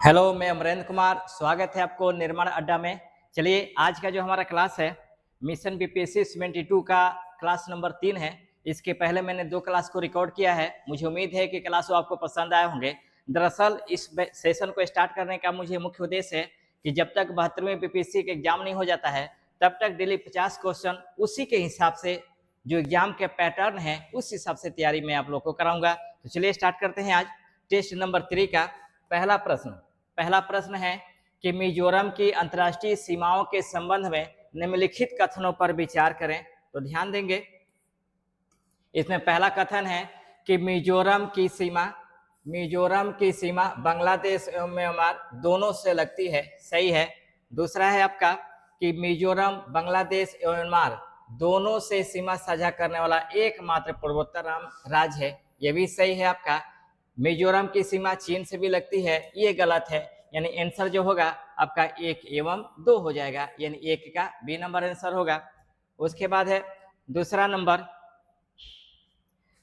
Hello, मैं अमरेंद्र कुमार। स्वागत है आपको निर्माण अड्डा में। चलिए, आज का जो हमारा क्लास है मिशन बीपीएससी 72 का क्लास नंबर 3 है। इसके पहले मैंने 2 क्लास को रिकॉर्ड किया है। मुझे उम्मीद है कि क्लास वो आपको पसंद आए होंगे। दरअसल इस सेशन को स्टार्ट करने का मुझे मुख्य उद्देश्य है कि जब तक 72वें बीपीएससी का एग्जाम नहीं हो जाता है तब तक डेली 50 क्वेश्चन उसी के हिसाब से जो एग्जाम के पैटर्न है उस हिसाब से तैयारी मैं आप लोग को कराऊंगा। तो चलिए स्टार्ट करते हैं आज टेस्ट नंबर 3 का पहला प्रश्न है कि मिजोरम की अंतर्राष्ट्रीय सीमाओं के संबंध में निम्नलिखित कथनों पर विचार करें। तो ध्यान देंगे, इसमें पहला कथन है कि मिजोरम की सीमा बांग्लादेश एवं म्यांमार दोनों से लगती है। सही है। दूसरा है आपका कि मिजोरम बांग्लादेश एवं म्यांमार दोनों से सीमा साझा करने वाला एकमात्र पूर्वोत्तर राज्य है। यह भी सही है आपका। मिजोरम की सीमा चीन से भी लगती है, ये गलत है। यानी आंसर जो होगा आपका 1 एवं 2 हो जाएगा, यानी 1 का बी नंबर आंसर होगा। उसके बाद है दूसरा नंबर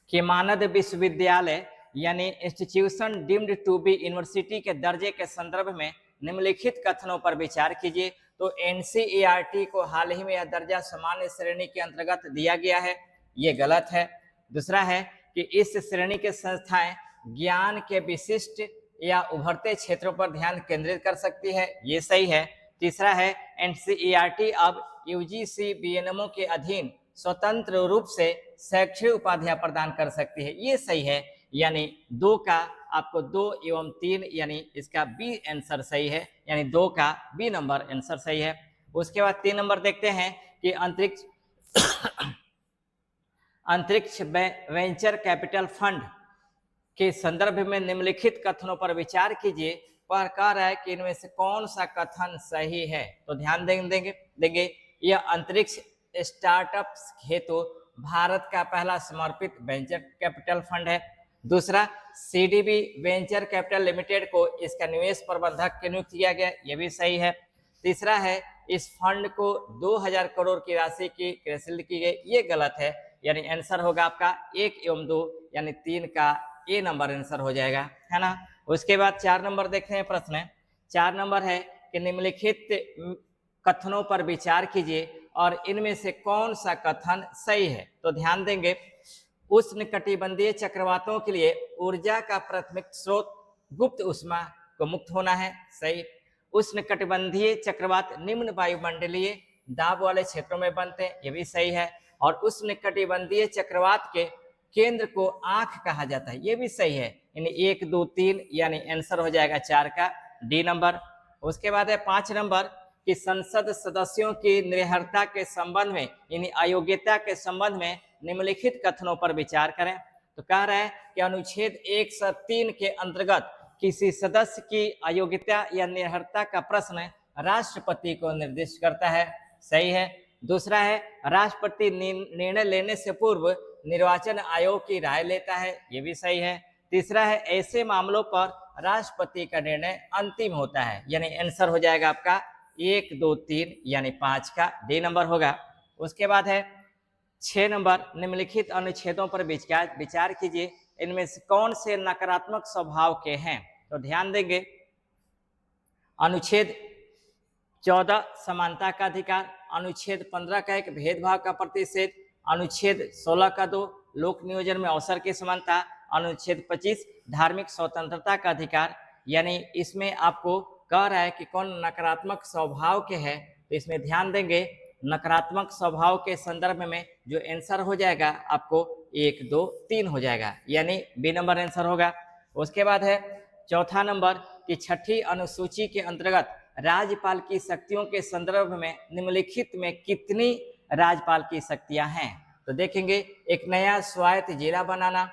कि मानद विश्वविद्यालय यानी institution deemed to be university के दर्जे के संदर्भ में निम्नलिखित कथनों पर विचार कीजिए। तो एनसीईआरटी को हाल ही में यह दर्जा सामान्य श्रेणी के अंतर्गत दिया गया है, ये गलत है। दूसरा है कि इस श्रेणी के संस्थाएं ज्ञान के विशिष्ट या उभरते क्षेत्रों पर ध्यान केंद्रित कर सकती है, ये सही है। तीसरा है एनसीईआरटी अब यूजीसी बीएनएमओ के अधीन स्वतंत्र रूप से शैक्षणिक उपाधियां प्रदान कर सकती है, ये सही है। यानी 2 का आपको 2 एवं 3 यानी इसका बी आंसर सही है, यानी 2 का बी नंबर आंसर सही है। उसके बाद 3 नंबर देखते हैं कि अंतरिक्ष वेंचर कैपिटल फंड के संदर्भ में निम्नलिखित कथनों पर विचार कीजिए। पर कह रहा है कि इनमें से कौन सा कथन सही है। तो ध्यान देंगे यह अंतरिक्ष स्टार्टअप्स हेतु भारत का पहला समर्पित वेंचर कैपिटल फंड है। दूसरा, सीडीबी वेंचर कैपिटल लिमिटेड को इसका निवेश प्रबंधक नियुक्त किया गया, यह भी सही है। तीसरा है इस फंड को 2000 करोड़ की राशि की कृषि की गई, ये गलत है। यानी आंसर होगा आपका 1 एवं 2 यानी 3 का ए नंबर आंसर हो जाएगा, है ना। उसके बाद 4 नंबर देखते हैं प्रश्न। 4 नंबर है कि निम्नलिखित कथनों पर विचार कीजिए और इनमें से कौन सा कथन सही है। तो ध्यान देंगे, उष्णकटिबंधीय चक्रवातों के लिए ऊर्जा का प्राथमिक स्रोत गुप्त ऊष्मा को मुक्त होना है, सही। उष्णकटिबंधीय चक्रवात निम्न वायुमंडलीय दाब वाले क्षेत्रों में बनते हैं, ये भी सही है। और उष्णकटिबंधीय चक्रवात के केंद्र को आंख कहा जाता है, ये भी सही है। यानी 1 2 3 यानी आंसर हो जाएगा 4 का डी नंबर। उसके बाद है 5 नंबर कि संसद सदस्यों की निर्हरता के संबंध में यानी अयोग्यता के संबंध में निम्नलिखित कथनों पर विचार करें। तो कह रहा है कि अनुच्छेद 103 के अंतर्गत किसी सदस्य की अयोग्यता या निर्हरता का प्रश्न राष्ट्रपति को निर्दिष्ट करता है, सही है। दूसरा है राष्ट्रपति निर्णय लेने से पूर्व निर्वाचन आयोग की राय लेता है, ये भी सही है। तीसरा है ऐसे मामलों पर राष्ट्रपति का निर्णय अंतिम होता है, यानी आंसर हो जाएगा आपका 1 2 3 यानी 5 का डी नंबर होगा। उसके बाद है 6 नंबर निम्नलिखित अनुच्छेदों पर विचार कीजिए, इनमें से कौन से नकारात्मक स्वभाव के हैं। तो ध्यान देंगे, अनुच्छेद 14 समानता का अधिकार, अनुच्छेद 15 का एक भेदभाव का प्रतिषेध, अनुच्छेद 16 का 2 लोक नियोजन में अवसर की समानता, अनुच्छेद 25 धार्मिक स्वतंत्रता का अधिकार। यानी इसमें आपको कह रहा है कि कौन नकारात्मक स्वभाव के हैं। तो इसमें ध्यान देंगे, नकारात्मक स्वभाव के संदर्भ में जो आंसर हो जाएगा आपको 1 2 3 हो जाएगा, यानी बी नंबर आंसर होगा। उसके बाद है चौथा नंबर कि 6ठी अनुसूची के अंतर्गत राज्यपाल की शक्तियों के संदर्भ में निम्नलिखित में कितनी राज्यपाल की शक्तियां हैं। तो देखेंगे, एक नया स्वायत्त जिला बनाना,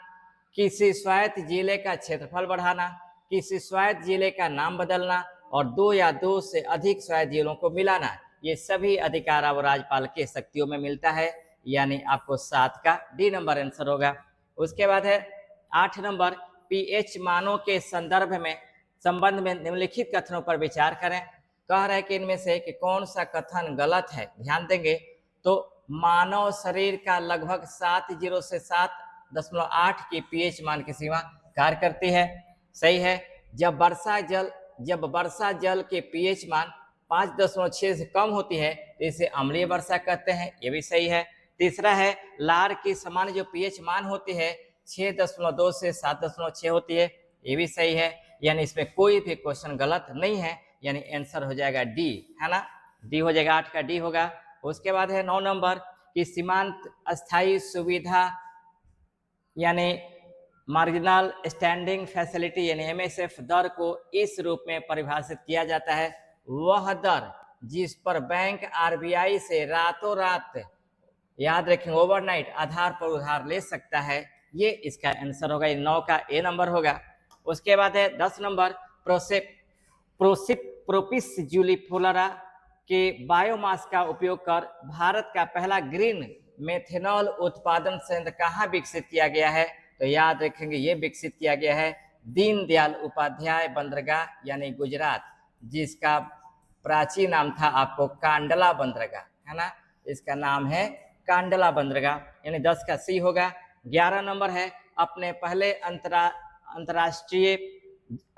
किसी स्वायत्त जिले का क्षेत्रफल बढ़ाना, किसी स्वायत्त जिले का नाम बदलना और 2 या 2 से अधिक स्वायत्त जिलों को मिलाना, ये सभी अधिकार अब राज्यपाल के शक्तियों में मिलता है, यानी आपको 7 का डी नंबर आंसर होगा। उसके बाद है 8 नंबर पीएच मानों के संबंध में निम्नलिखित कथनों पर विचार करें। कह रहा है कि इनमें से कि कौन सा कथन गलत है। ध्यान देंगे, तो मानव शरीर का लगभग 7.0 से 7.8 की पीएच मान की सीमा कार्य करती है, सही है। जब वर्षा जल जब वर्षा जल के पीएच मान 5.6 से कम होती है तो इसे अम्लीय वर्षा कहते हैं, ये भी सही है। तीसरा है लार की सामान्य जो पीएच मान होती है 6.2 से 7.6 होती है, ये भी सही है। यानी इसमें कोई भी क्वेश्चन गलत नहीं है, यानी आंसर हो जाएगा डी, है ना, डी हो जाएगा, 8 का डी होगा। उसके बाद है 9 नंबर की सीमांत अस्थायी सुविधा यानी मार्जिनल स्टैंडिंग फैसिलिटी यानी एमएसएफ दर को इस रूप में परिभाषित किया जाता है, वह दर जिस पर बैंक आरबीआई से रातों रात, याद रखेंगे ओवरनाइट आधार पर उधार ले सकता है, ये इसका आंसर होगा, ये 9 का ए नंबर होगा। उसके बाद है 10 नंबर प्रोपिस जूलिफोलरा के बायोमास का उपयोग कर भारत का पहला ग्रीन मेथेनॉल उत्पादन संयंत्र कहाँ विकसित किया गया है, तो याद रखेंगे ये विकसित किया गया है दीनदयाल उपाध्याय बंदरगाह यानी गुजरात, जिसका प्राचीन नाम था आपको कांडला बंदरगाह, है ना, इसका नाम है कांडला बंदरगाह, यानी 10 का सी होगा। 11 नंबर है अपने पहले अंतरराष्ट्रीय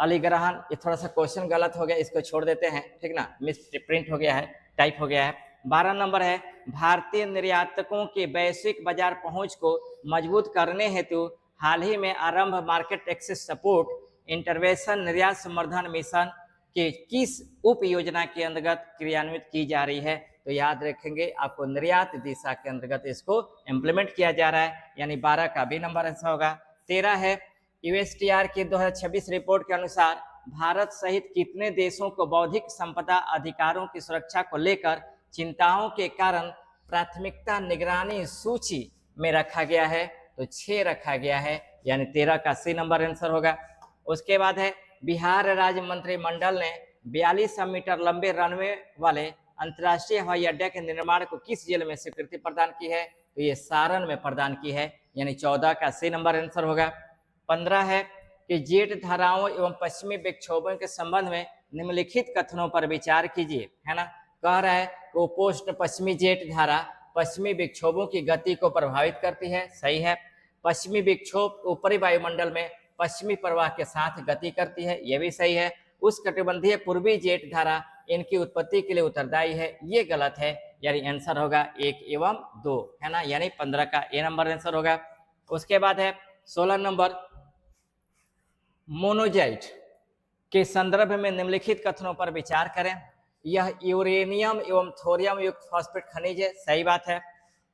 अलिग्रहण, ये थोड़ा सा क्वेश्चन गलत हो गया, इसको छोड़ देते हैं, ठीक ना, मिस प्रिंट हो गया है, टाइप हो गया है। 12 नंबर है भारतीय निर्यातकों के वैश्विक बाजार पहुंच को मजबूत करने हेतु हाल ही में आरंभ मार्केट एक्सेस सपोर्ट इंटरवेंशन निर्यात संवर्धन मिशन के किस उप योजना के अंतर्गत क्रियान्वित की जा रही है, तो याद रखेंगे आपको निर्यात दिशा के अंतर्गत इसको इम्प्लीमेंट किया जा रहा है, यानी 12 का बी नंबर आंसर होगा। 13 है यूएसटीआर की 2026 रिपोर्ट के अनुसार भारत सहित कितने देशों को बौद्धिक संपदा अधिकारों की सुरक्षा को लेकर चिंताओं के कारण प्राथमिकता निगरानी सूची में रखा गया है, तो 6 रखा गया है, यानी 13 का सी नंबर आंसर होगा। उसके बाद है बिहार राज्य मंत्रिमंडल ने 42 मीटर लंबे रनवे वाले अंतर्राष्ट्रीय हवाई अड्डे के निर्माण को किस जिले में स्वीकृति प्रदान की है, तो ये सारण में प्रदान की है, यानी 14 का सी नंबर आंसर होगा। 15 है कि जेट धाराओं एवं पश्चिमी विक्षोभों के संबंध में निम्नलिखित कथनों पर विचार कीजिए, है ना, कह रहा है कि उपोष्ण पश्चिमी जेट धारा पश्चिमी विक्षोभों की गति को प्रभावित करती है, सही है। पश्चिमी विक्षोभ ऊपरी वायुमंडल में पश्चिमी प्रवाह के साथ गति करती है, यह भी सही है। उष्णकटिबंधीय पूर्वी जेट धारा इनकी उत्पत्ति के लिए उत्तरदायी है, ये गलत है, यानी आंसर होगा 1 एवं 2, है ना, यानी 15 का ए नंबर आंसर होगा। उसके बाद है 16 नंबर मोनोजाइट के संदर्भ में निम्नलिखित कथनों पर विचार करें, यह यूरेनियम एवं थोरियम युक्त फॉस्फेट खनिज है, सही बात है।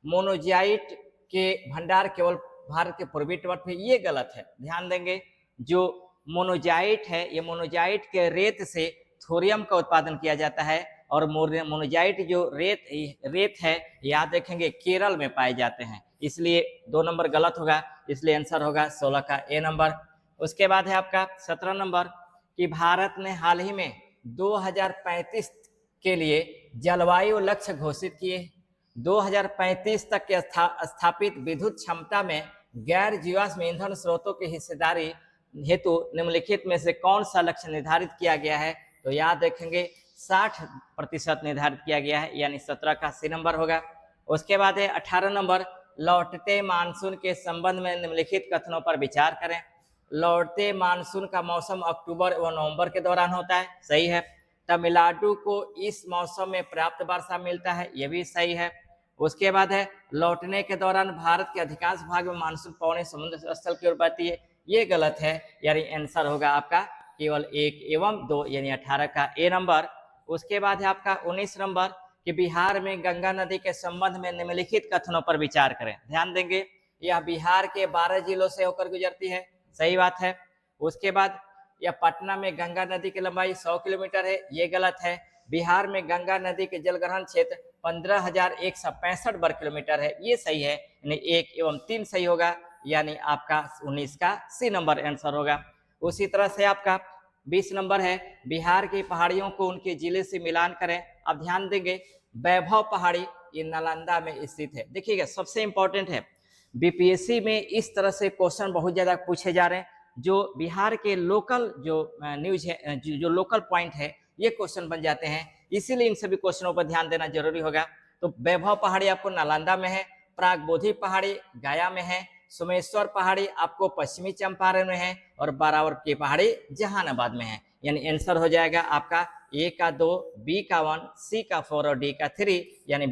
मोनोजाइट के भंडार केवल भारत के पूर्वी तट पर, ये गलत है, ध्यान देंगे। जो मोनोजाइट है ये मोनोजाइट के रेत से थोरियम का उत्पादन किया जाता है, और मोनोजाइट जो रेत है याद रखेंगे केरल में पाए जाते हैं, इसलिए 2 नंबर गलत होगा, इसलिए आंसर होगा 16 का ए नंबर। उसके बाद है आपका 17 नंबर कि भारत ने हाल ही में 2035 के लिए जलवायु लक्ष्य घोषित किए। 2035 तक के स्थापित विद्युत क्षमता में गैर जीवाश्म ईंधन स्रोतों की हिस्सेदारी हेतु निम्नलिखित में से कौन सा लक्ष्य निर्धारित किया गया है, तो याद रखेंगे 60% निर्धारित किया गया है, यानी 17 का सी नंबर होगा। उसके बाद है 18 नंबर लौटते मानसून के संबंध में निम्नलिखित कथनों पर विचार करें। लौटते मानसून का मौसम अक्टूबर व नवंबर के दौरान होता है, सही है। तमिलनाडु को इस मौसम में पर्याप्त वर्षा मिलता है, यह भी सही है। उसके बाद है लौटने के दौरान भारत के अधिकांश भाग में मानसून पौने समुद्र स्थल की ओर बहती है, ये गलत है, यानी आंसर होगा आपका केवल 1 एवं 2, यानी 18 का ए नंबर। उसके बाद है आपका 19 नंबर कि बिहार में गंगा नदी के संबंध में निम्नलिखित कथनों पर विचार करें, ध्यान देंगे। यह बिहार के 12 जिलों से होकर गुजरती है, सही बात है। उसके बाद यह पटना में गंगा नदी की लंबाई 100 किलोमीटर है, ये गलत है। बिहार में गंगा नदी के जलग्रहण क्षेत्र 15,165 वर्ग किलोमीटर है, ये सही है, यानी 1 एवं 3 सही होगा, यानी आपका 19 का सी नंबर आंसर होगा। उसी तरह से आपका 20 नंबर है बिहार की पहाड़ियों को उनके जिले से मिलान करें। अब ध्यान देंगे वैभव पहाड़ी ये नालंदा में स्थित है। देखिएगा सबसे इंपॉर्टेंट है, बीपीएससी में इस तरह से क्वेश्चन बहुत ज्यादा पूछे जा रहे हैं, जो बिहार के लोकल जो न्यूज है, जो लोकल पॉइंट है, ये क्वेश्चन बन जाते हैं, इसीलिए इन सभी क्वेश्चनों पर ध्यान देना जरूरी होगा। तो वैभव पहाड़ी आपको नालंदा में है, प्रागबोधि पहाड़ी गया में है, सोमेश्वर पहाड़ी आपको पश्चिमी चंपारण में है, और बारावर की पहाड़ी जहानाबाद में है। यानी आंसर हो जाएगा आपका ए का 2, बी का 1, सी का 4 और डी का 3, यानी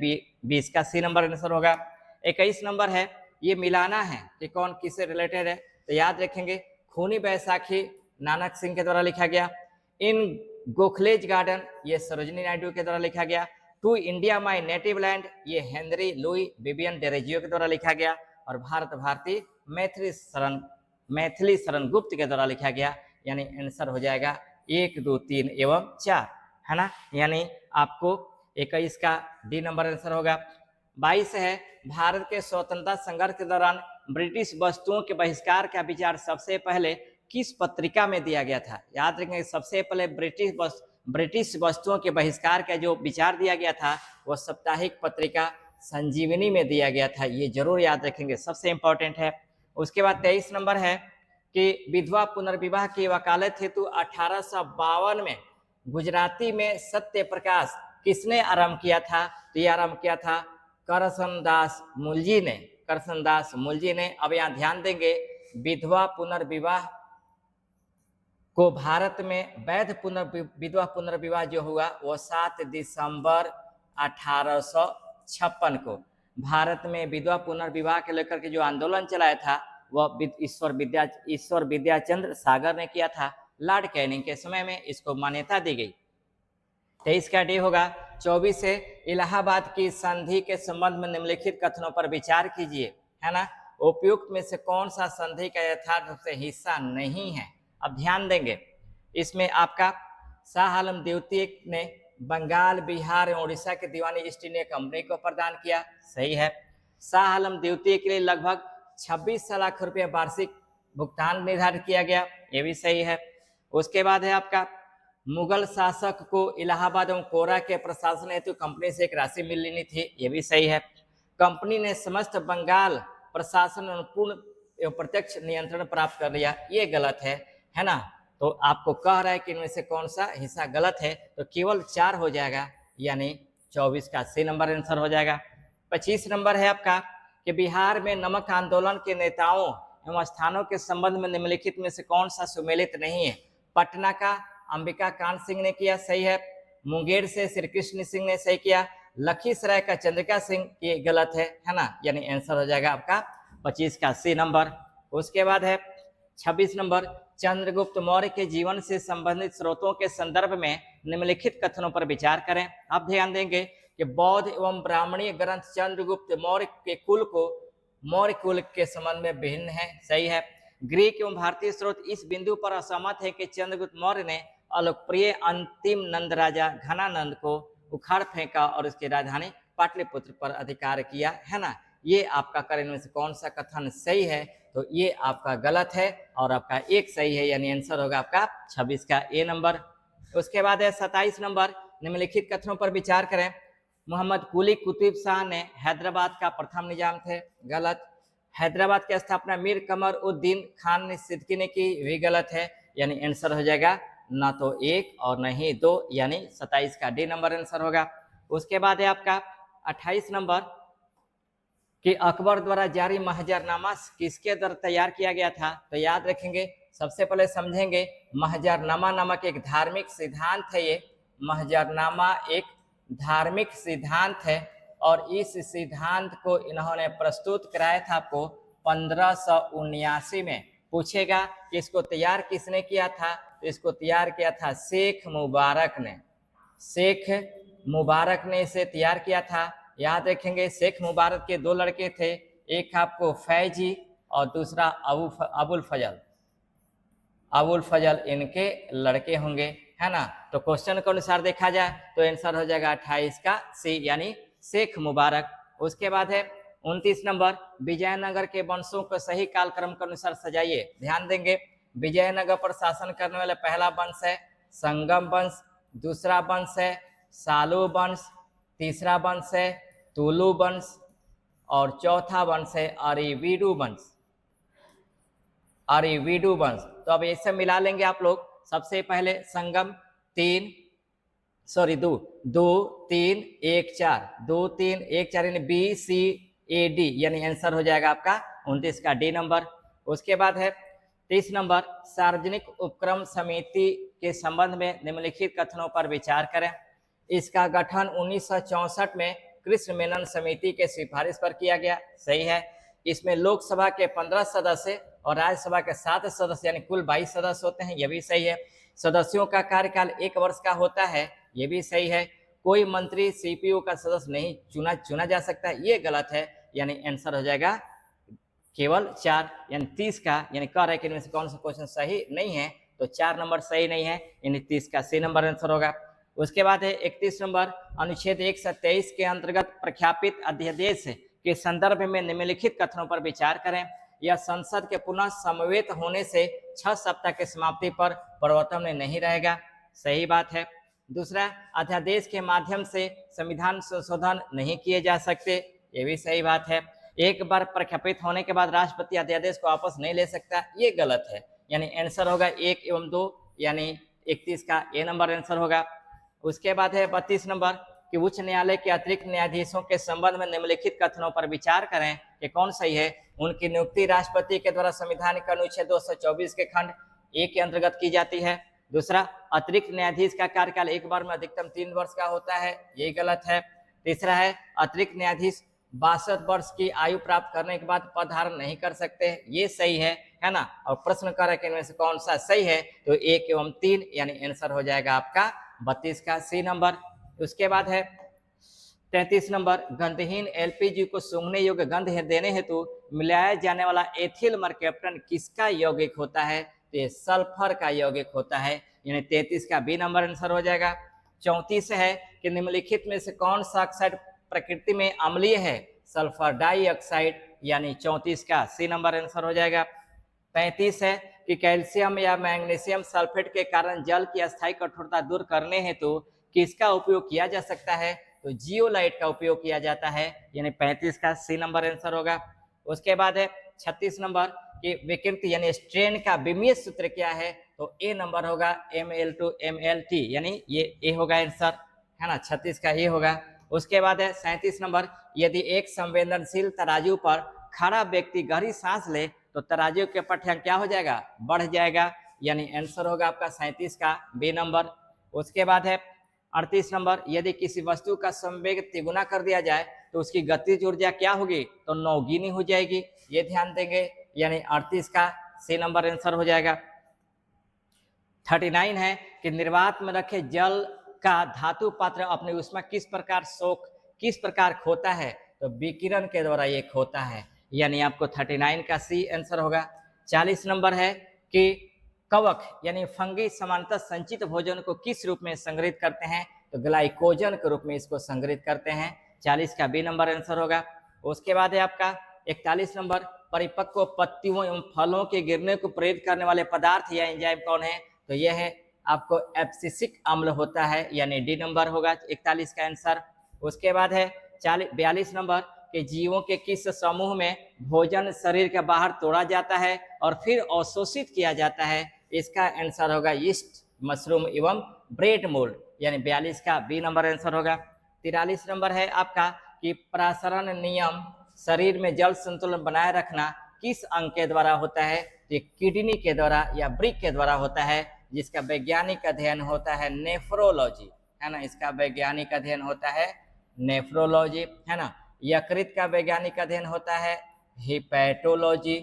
20 का सी नंबर आंसर होगा। 21 नंबर है, ये मिलाना है कि कौन किससे रिलेटेड है, तो याद रखेंगे खूनी बैसाखी नानक सिंह के द्वारा लिखा गया। इन गोखलेज गार्डन ये सरोजिनी नायडू के द्वारा लिखा गया। To India my native land ये हेनरी लुई विवियन डेरेजियो के द्वारा लिखा गया। और भारत भारती मैथिली शरण गुप्त के द्वारा लिखा गया। यानी आंसर हो जाएगा 1, 2, 3 एवं 4, है ना। यानी आपको 21 का डी नंबर आंसर होगा। 22 है, भारत के स्वतंत्रता संघर्ष के दौरान ब्रिटिश वस्तुओं के बहिष्कार का विचार सबसे पहले किस पत्रिका में दिया गया था। याद रखेंगे सबसे पहले ब्रिटिश वस्तुओं के बहिष्कार का जो विचार दिया गया था वह साप्ताहिक पत्रिका संजीवनी में दिया गया था। ये जरूर याद रखेंगे, सबसे इंपॉर्टेंट है। उसके बाद 23 नंबर है कि विधवा पुनर्विवाह की वकालत हेतु 1852 में गुजराती में सत्य प्रकाश किसने आरंभ किया था, तो यह आरंभ किया था करसनदास मुलजी ने। अब यहाँ ध्यान देंगे विधवा पुनर्विवाह को भारत में वैध विधवा पुनर्विवाह जो हुआ वो 7 दिसंबर 1856 को भारत में विधवा पुनर्विवाह के लेकर के जो आंदोलन चलाया था वह ईश्वर विद्याचंद्र सागर ने किया था। लॉर्ड कैनिंग के समय में इसको मान्यता दी गई। 23 का डी होगा। 24 से इलाहाबाद की संधि के संबंध में निम्नलिखित कथनों पर विचार कीजिए, है ना। उपयुक्त में से कौन सा संधि का यथार्थ रूप से हिस्सा नहीं है। अब ध्यान देंगे इसमें आपका शाह आलम द्वितीय ने बंगाल, बिहार एवं उड़ीसा के दीवानी ईस्ट इंडिया कंपनी को प्रदान किया, सही है। शाह आलम द्वितीय के लिए लगभग 26 लाख रुपये वार्षिक भुगतान निर्धारित किया गया, ये भी सही है। उसके बाद है आपका मुगल शासक को इलाहाबाद एवं कोरा के प्रशासन हेतु कंपनी से एक राशि मिल लेनी थी, ये भी सही है। कंपनी ने समस्त बंगाल प्रशासन एवं पूर्ण एवं प्रत्यक्ष नियंत्रण प्राप्त कर लिया, ये गलत है ना। तो आपको कह रहा है कि इनमें से कौन सा हिस्सा गलत है, तो केवल 4 हो जाएगा, यानी 24 का सी नंबर आंसर हो जाएगा। 25 नंबर है आपका कि बिहार में नमक आंदोलन के नेताओं एवं स्थानों के संबंध में निम्नलिखित में से कौन सा सुमेलित नहीं है। पटना का अंबिका कांत सिंह ने किया, सही है। मुंगेर से श्री कृष्ण सिंह ने सही किया। लखीसराय का चंद्रिका सिंह, ये गलत है ना। यानी आंसर हो जाएगा आपका 25 का सी नंबर। उसके बाद है 26 नंबर, चंद्रगुप्त मौर्य के जीवन से संबंधित स्रोतों के संदर्भ में निम्नलिखित कथनों पर विचार करें। आप ध्यान देंगे कि बौद्ध एवं ब्राह्मणीय ग्रंथ चंद्रगुप्त मौर्य के मौर्य कुल के संबंध में भिन्न है, सही है। ग्रीक एवं भारतीय स्रोत इस बिंदु पर असहमत है कि चंद्रगुप्त मौर्य ने अलोकप्रिय अंतिम नंद राजा घनानंद को उखाड़ फेंका और उसकी राजधानी पाटलिपुत्र पर अधिकार किया, है ना। ये आपका करें में से कौन सा कथन सही है, तो ये आपका गलत है और आपका एक सही है, यानी आंसर होगा आपका 26 का ए नंबर। उसके बाद है 27 नंबर, निम्नलिखित कथनों पर विचार करें। मोहम्मद कुली कुतुब शाह ने हैदराबाद का प्रथम निजाम थे, गलत। हैदराबाद की स्थापना मीर कमर उद्दीन खान सिद्दीकी ने की, भी गलत है, यानी आंसर हो जाएगा ना तो 1 और न ही 2, यानी 27 का डी नंबर आंसर होगा। उसके बाद है आपका 28 नंबर कि अकबर द्वारा जारी महजरनामा किसके द्वारा तैयार किया गया था, तो याद रखेंगे सबसे पहले समझेंगे महजरनामा नामक एक धार्मिक सिद्धांत है। ये महजरनामा एक धार्मिक सिद्धांत है और इस सिद्धांत को इन्होंने प्रस्तुत कराया था आपको 1579 में। पूछेगा कि इसको तैयार किसने किया था, तो इसको तैयार किया था शेख मुबारक ने। शेख मुबारक ने इसे तैयार किया था। याद रखेंगे शेख मुबारक के 2 लड़के थे, एक आपको फैजी और दूसरा अबुल फजल इनके लड़के होंगे, है ना। तो क्वेश्चन के अनुसार देखा जाए तो आंसर हो जाएगा 28 का सी, यानी शेख मुबारक। उसके बाद है 29 नंबर, विजयनगर के वंशों को सही कालक्रम के अनुसार सजाइए। ध्यान देंगे विजयनगर पर शासन करने वाला पहला वंश है संगम वंश, दूसरा वंश है सालू वंश, तीसरा वंश है तुलु वंश और चौथा वंश है अरिवीडू वंश। तो अब ये सब मिला लेंगे आप लोग। सबसे पहले संगम 2 3 1 4 2 3 1 4 यानी BCAD, यानी आंसर हो जाएगा आपका 29 का डी नंबर। उसके बाद है 30 नंबर, सार्वजनिक उपक्रम समिति के संबंध में निम्नलिखित कथनों पर विचार करें। इसका गठन 1964 में कृष्ण मेनन समिति के सिफारिश पर किया गया, सही है। इसमें लोकसभा के 15 सदस्य और राज्यसभा के 7 सदस्य यानी कुल 22 सदस्य होते हैं, यह भी सही है। सदस्यों का कार्यकाल 1 वर्ष का होता है, यह भी सही है। कोई मंत्री सीपीयू का सदस्य नहीं चुना जा सकता, ये गलत है, यानी आंसर हो जाएगा केवल 4 यानी 30 का, यानी कह रहे हैं कि इनमें से कौन सा क्वेश्चन सही नहीं है, तो 4 नंबर सही नहीं है, यानी 30 का सी नंबर आंसर होगा। उसके बाद है 31 नंबर, अनुच्छेद 123 के अंतर्गत प्रख्यापित अध्यादेश के संदर्भ में निम्नलिखित कथनों पर विचार करें। यह संसद के पुनः समवेत होने से 6 सप्ताह की समाप्ति पर प्रवर्तन में नहीं रहेगा, सही बात है। दूसरा, अध्यादेश के माध्यम से संविधान संशोधन नहीं किए जा सकते, ये भी सही बात है। एक बार प्रख्यापित होने के बाद राष्ट्रपति अध्यादेश को वापस नहीं ले सकता, ये गलत है, यानी आंसर होगा 1 एवं 2, यानी 31 का ए नंबर आंसर होगा। उसके बाद है 32 नंबर कि उच्च न्यायालय के अतिरिक्त न्यायाधीशों के संबंध में निम्नलिखित कथनों पर विचार करें कि कौन सही है। उनकी नियुक्ति राष्ट्रपति के द्वारा संविधान के अनुच्छेद 224 के खंड 1 के अंतर्गत की जाती है। दूसरा, अतिरिक्त न्यायाधीश का कार्यकाल एक बार में अधिकतम 3 वर्ष का होता है, ये गलत है। तीसरा है, अतिरिक्त न्यायाधीश 62 वर्ष की आयु प्राप्त करने के बाद पद धारण नहीं कर सकते, ये सही है ना। और प्रश्न कर रहे हैं कि इनमें से कौन सा सही है, तो 1 एवं 3, यानी आंसर हो जाएगा आपका 32 का सी नंबर। उसके बाद है 33 नंबर, गंधहीन एलपीजी को सूंघने योग्य गंध देने हेतु मिलाया जाने वाला एथिल मर्कैप्टन किसका यौगिक होता है, तो ये सल्फर का यौगिक होता है, यानी 33 का बी नंबर आंसर हो जाएगा। 34 है कि निम्नलिखित में से कौन सा ऑक्साइड प्रकृति में अम्लीय है, सल्फर डाइऑक्साइड, यानी 34 का सी नंबर आंसर हो जाएगा। 35 है कि कैल्शियम या मैग्नीशियम सल्फेट के कारण जल की अस्थायी कठोरता दूर करने हेतु किसका उपयोग किया जा सकता है, तो जियोलाइट का उपयोग किया जाता है, यानी 35 का सी नंबर आंसर होगा। उसके बाद है 36 नंबर कि विकृति यानी स्ट्रेन का विमीय सूत्र क्या है, तो ए नंबर होगा Ml2MLT, यानी ये ए होगा आंसर, है ना, 36 का ए होगा। उसके बाद है 37 नंबर, यदि एक संवेदनशील तराजू पर खड़ा व्यक्ति गहरी सांस ले तो तराजू के पठ्यांक क्या हो जाएगा, बढ़ जाएगा, यानी आंसर होगा आपका 37 का बी नंबर। उसके बाद है 38 नंबर, यदि किसी वस्तु का संवेग तिगुना कर दिया जाए तो उसकी गतिज ऊर्जा क्या होगी, तो 9 गुनी हो जाएगी, ये ध्यान देंगे, यानी 38 का सी नंबर आंसर हो जाएगा। 39 है कि निर्वात में रखे जल का धातु पात्र अपनी ऊष्मा किस प्रकार खोता है, तो विकिरण के द्वारा ये खोता है, यानी आपको 39 का सी आंसर होगा। 40 नंबर है कि कवक यानी फंगी सामान्यतः संचित भोजन को किस रूप में संग्रहित करते हैं, तो ग्लाइकोजन के रूप में इसको संग्रहित करते हैं, 40 का बी नंबर आंसर होगा। उसके बाद है आपका 41 नंबर, परिपक्व पत्तियों एवं फलों के गिरने को प्रेरित करने वाले पदार्थ या एंजाइम कौन है, तो यह है आपको एब्सिसिक अम्ल होता है, यानी डी नंबर होगा 41 का आंसर। उसके बाद है 42 नंबर कि जीवों के किस समूह में भोजन शरीर के बाहर तोड़ा जाता है और फिर अवशोषित किया जाता है, इसका आंसर होगा यीस्ट, मशरूम एवं ब्रेड मोल्ड, यानी 42 का बी नंबर आंसर होगा। 43 नंबर है आपका कि प्रसारण नियम शरीर में जल संतुलन बनाए रखना किस अंग के द्वारा होता है, तो किडनी के द्वारा या वृक्क के द्वारा होता है, जिसका वैज्ञानिक अध्ययन होता है नेफ्रोलॉजी, है ना, इसका वैज्ञानिक अध्ययन होता है नेफ्रोलॉजी, है ना। यकृत का वैज्ञानिक अध्ययन होता है हेपेटोलॉजी,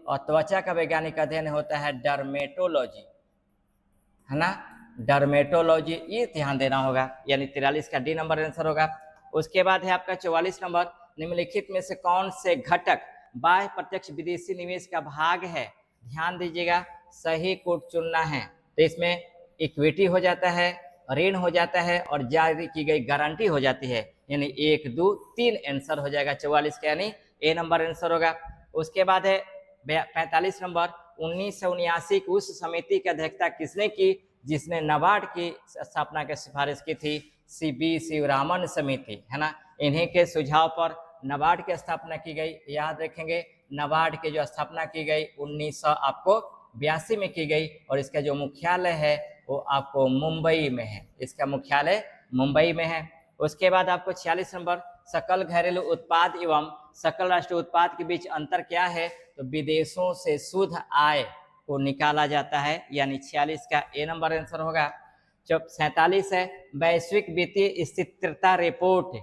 और त्वचा का वैज्ञानिक अध्ययन होता है डर्मेटोलॉजी, है ना, डर्मेटोलॉजी, ये ध्यान देना होगा, यानी 43 का डी नंबर आंसर होगा। उसके बाद है आपका 44 नंबर, निम्नलिखित में से कौन से घटक बाह्य प्रत्यक्ष विदेशी निवेश का भाग है, ध्यान दीजिएगा, सही कोड चुनना है, तो इसमें इक्विटी हो जाता है, ऋण हो जाता है और जारी की गई गारंटी हो जाती है, यानी 1 2 3 आंसर हो जाएगा 44 का, यानी ए नंबर आंसर होगा। उसके बाद है 45 नंबर, 1979 की उस समिति की अध्यक्षता किसने की जिसने नाबार्ड की स्थापना की सिफारिश की थी, CB शिवरामन समिति, है ना, इन्हीं के सुझाव पर नाबार्ड की स्थापना की गई। याद रखेंगे नाबार्ड की जो स्थापना की गई 1982 में की गई, और इसका जो मुख्यालय है वो आपको मुंबई में है, इसका मुख्यालय मुंबई में है। उसके बाद आपको 46 नंबर, सकल घरेलू उत्पाद एवं सकल राष्ट्रीय उत्पाद के बीच अंतर क्या है, तो विदेशों से शुद्ध आय को निकाला जाता है, यानी 46 का ए नंबर आंसर होगा। जब 47 है, वैश्विक वित्तीय स्थिरता रिपोर्ट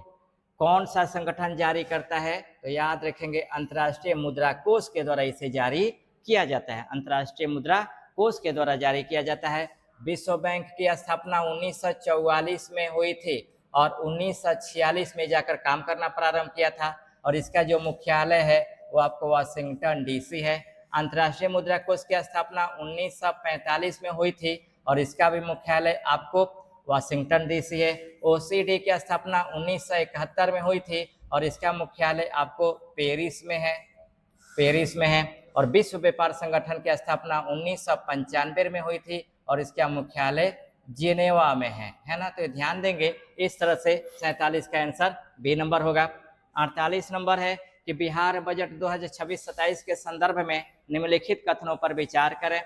कौन सा संगठन जारी करता है? तो याद रखेंगे अंतर्राष्ट्रीय मुद्रा कोष के द्वारा इसे जारी किया जाता है, अंतर्राष्ट्रीय मुद्रा कोष के द्वारा जारी किया जाता है। विश्व बैंक की स्थापना 1944 में हुई थी और 1946 में जाकर काम करना प्रारंभ किया था, और इसका जो मुख्यालय है वो आपको वाशिंगटन डीसी है। अंतर्राष्ट्रीय मुद्रा कोष की स्थापना 1945 में हुई थी और इसका भी मुख्यालय आपको वाशिंगटन डीसी है। ओसीडी की स्थापना 1971 में हुई थी और इसका मुख्यालय आपको पेरिस में है। और विश्व व्यापार संगठन की स्थापना 1995 में हुई थी और इसका मुख्यालय जिनेवा में है ना। तो ध्यान देंगे इस तरह से 47 का आंसर बी नंबर होगा। 48 नंबर है कि बिहार बजट 2026-27 के संदर्भ में निम्नलिखित कथनों पर विचार करें।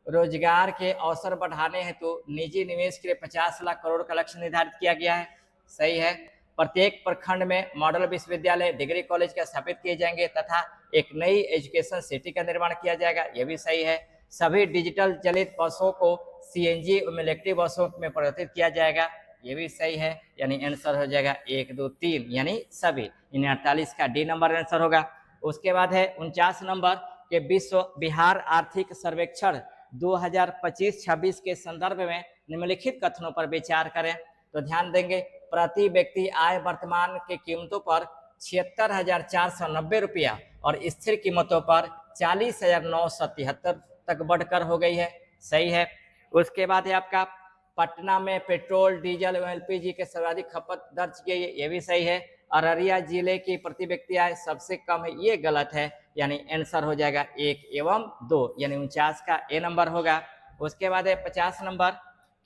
रोजगार के अवसर बढ़ाने हेतु निजी निवेश के लिए 50 लाख करोड़ का लक्ष्य निर्धारित किया गया है, सही है। प्रत्येक प्रखंड में मॉडल विश्वविद्यालय, डिग्री कॉलेज का स्थापित किए जाएंगे तथा एक नई एजुकेशन सिटी का निर्माण किया जाएगा, यह भी सही है। सभी डिजिटल चलित बसों को सीएनजी और इलेक्ट्रिक बसों में परिवर्तित किया जाएगा, ये भी सही है। यानी आंसर हो जाएगा 1, 2, 3 यानी सभी। यानी 48 का डी नंबर आंसर होगा। उसके बाद है 49 नंबर के विश्व बिहार आर्थिक सर्वेक्षण 2025-26 के संदर्भ में निम्नलिखित कथनों पर विचार करें। तो ध्यान देंगे प्रति व्यक्ति आय वर्तमान की कीमतों पर 76,490 रुपया और स्थिर कीमतों पर 40,973 तक बढ़कर हो गई है, सही है। उसके बाद है आपका पटना में पेट्रोल, डीजल और एलपीजी के सर्वाधिक खपत दर्ज की है, ये भी सही है। अररिया जिले की प्रति व्यक्ति आय सबसे कम है, ये गलत है। यानी आंसर हो जाएगा 1 एवं 2 यानी 49 का ए नंबर होगा। उसके बाद है 50 नंबर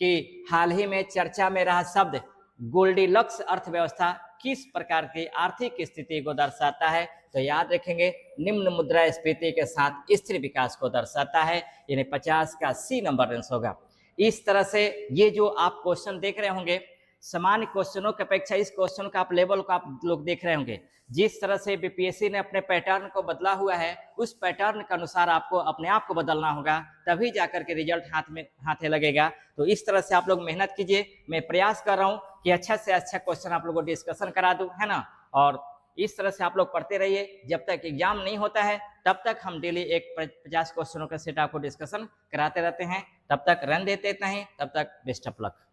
कि हाल ही में चर्चा में रहा शब्द गोल्डीलक्स अर्थव्यवस्था किस प्रकार की आर्थिक स्थिति को दर्शाता है? तो याद रखेंगे निम्न मुद्रास्फीति के साथ स्थिर विकास को दर्शाता है, यानी 50 का सी नंबर आंसर होगा। इस तरह से ये जो आप क्वेश्चन देख रहे होंगे, सामान्य क्वेश्चनों की अपेक्षा इस क्वेश्चन का आप लेवल को आप लोग देख रहे होंगे। जिस तरह से बीपीएससी ने अपने पैटर्न को बदला हुआ है, उस पैटर्न के अनुसार आपको अपने आप को बदलना होगा, तभी जाकर के रिजल्ट हाथे लगेगा। तो इस तरह से आप लोग मेहनत कीजिए। मैं प्रयास कर रहा हूँ कि अच्छा से अच्छा क्वेश्चन आप लोगों को डिस्कशन करा दूं, है ना। और इस तरह से आप लोग पढ़ते रहिए। जब तक एग्जाम नहीं होता है तब तक हम डेली एक 50 क्वेश्चनों का सेट आपको डिस्कशन कराते रहते हैं। तब तक रन देते नहीं, तब तक बेस्ट ऑफ लक।